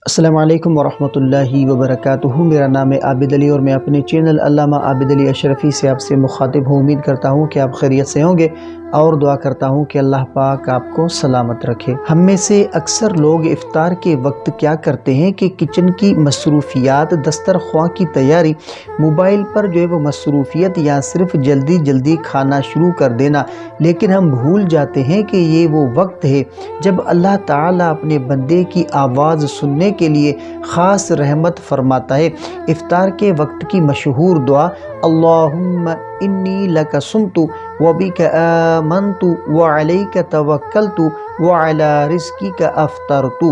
السلام علیکم ورحمۃ اللہ وبرکاتہ۔ میرا نام ہے عابد علی اور میں اپنے چینل علامہ عابد علی اشرفی سے آپ سے مخاطب ہوں۔ امید کرتا ہوں کہ آپ خیریت سے ہوں گے اور دعا کرتا ہوں کہ اللہ پاک آپ کو سلامت رکھے۔ ہم میں سے اکثر لوگ افطار کے وقت کیا کرتے ہیں کہ کچن کی مصروفیات، دسترخواں کی تیاری، موبائل پر جو ہے وہ مصروفیت یا صرف جلدی جلدی کھانا شروع کر دینا، لیکن ہم بھول جاتے ہیں کہ یہ وہ وقت ہے جب اللہ تعالیٰ اپنے بندے کی آواز سننے کے لیے خاص رحمت فرماتا ہے۔ افطار کے وقت کی مشہور دعا اللہم انی لک صمت وبک آمنت وعلیک توکلت وعلی رزقک افطرت۔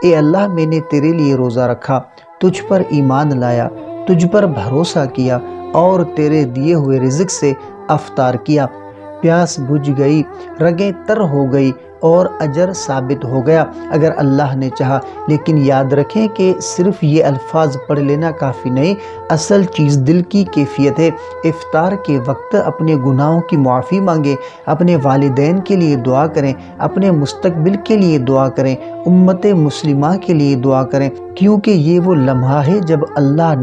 اے اللہ، میں نے تیرے لیے روزہ رکھا، تجھ پر ایمان لایا، تجھ پر بھروسہ کیا اور تیرے دیے ہوئے رزق سے افطار کیا۔ پیاس بجھ گئی، رگیں تر ہو گئی اور اجر ثابت ہو گیا اگر اللہ نے چاہا۔ لیکن یاد رکھیں کہ صرف یہ الفاظ پڑھ لینا کافی نہیں، اصل چیز دل کی کیفیت ہے۔ افطار کے وقت اپنے گناہوں کی معافی مانگیں، اپنے والدین کے لیے دعا کریں، اپنے مستقبل کے لیے دعا کریں، امت مسلمہ کے لیے دعا کریں، کیونکہ یہ وہ لمحہ ہے جب اللہ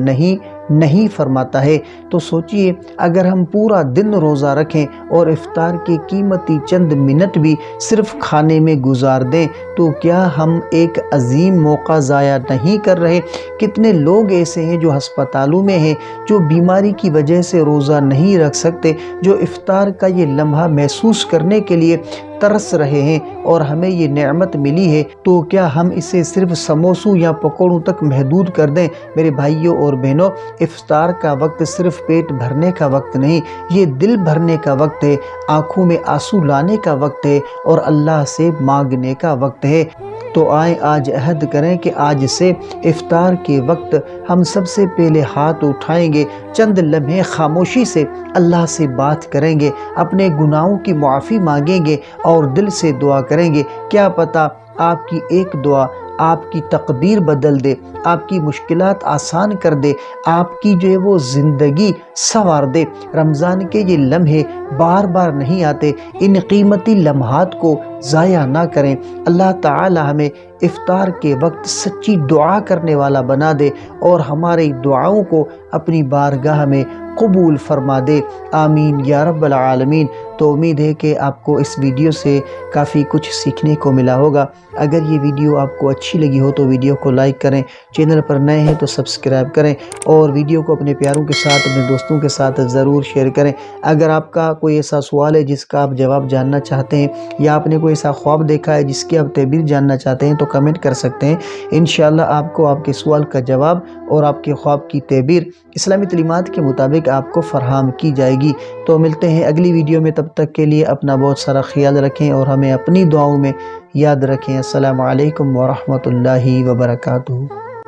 نہیں فرماتا ہے۔ تو سوچئے، اگر ہم پورا دن روزہ رکھیں اور افطار کے قیمتی چند منٹ بھی صرف کھانے میں گزار دیں تو کیا ہم ایک عظیم موقع ضائع نہیں کر رہے؟ کتنے لوگ ایسے ہیں جو ہسپتالوں میں ہیں، جو بیماری کی وجہ سے روزہ نہیں رکھ سکتے، جو افطار کا یہ لمحہ محسوس کرنے کے لیے ترس رہے ہیں، اور ہمیں یہ نعمت ملی ہے تو کیا ہم اسے صرف سموسوں یا پکوڑوں تک محدود کر دیں؟ میرے بھائیوں اور بہنوں، افطار کا وقت صرف پیٹ بھرنے کا وقت نہیں، یہ دل بھرنے کا وقت ہے، آنکھوں میں آنسو لانے کا وقت ہے اور اللہ سے مانگنے کا وقت ہے۔ تو آئیں آج عہد کریں کہ آج سے افطار کے وقت ہم سب سے پہلے ہاتھ اٹھائیں گے، چند لمحے خاموشی سے اللہ سے بات کریں گے، اپنے گناہوں کی معافی مانگیں گے اور دل سے دعا کریں گے۔ کیا پتہ آپ کی ایک دعا آپ کی تقدیر بدل دے، آپ کی مشکلات آسان کر دے، آپ کی جو ہے وہ زندگی سنوار دے۔ رمضان کے یہ لمحے بار بار نہیں آتے، ان قیمتی لمحات کو ضائع نہ کریں۔ اللہ تعالی ہمیں افطار کے وقت سچی دعا کرنے والا بنا دے اور ہماری دعاؤں کو اپنی بارگاہ میں قبول فرما دے، آمین یا رب العالمین۔ تو امید ہے کہ آپ کو اس ویڈیو سے کافی کچھ سیکھنے کو ملا ہوگا۔ اگر یہ ویڈیو آپ کو اچھی لگی ہو تو ویڈیو کو لائک کریں، چینل پر نئے ہیں تو سبسکرائب کریں اور ویڈیو کو اپنے پیاروں کے ساتھ، اپنے دوستوں کے ساتھ ضرور شیئر کریں۔ اگر آپ کا کوئی ایسا سوال ہے جس کا آپ جواب جاننا چاہتے ہیں، یا آپ نے کوئی ایسا خواب دیکھا ہے جس کی آپ تعبیر جاننا چاہتے ہیں، تو کمنٹ کر سکتے ہیں۔ انشاءاللہ آپ کو آپ کے سوال کا جواب اور آپ کے خواب کی تعبیر اسلامی تعلیمات کے مطابق آپ کو فراہم کی جائے گی۔ تو ملتے ہیں اگلی ویڈیو میں، تب تک کے لیے اپنا بہت سارا خیال رکھیں اور ہمیں اپنی دعاؤں میں یاد رکھیں۔ السلام علیکم ورحمۃ اللہ وبرکاتہ۔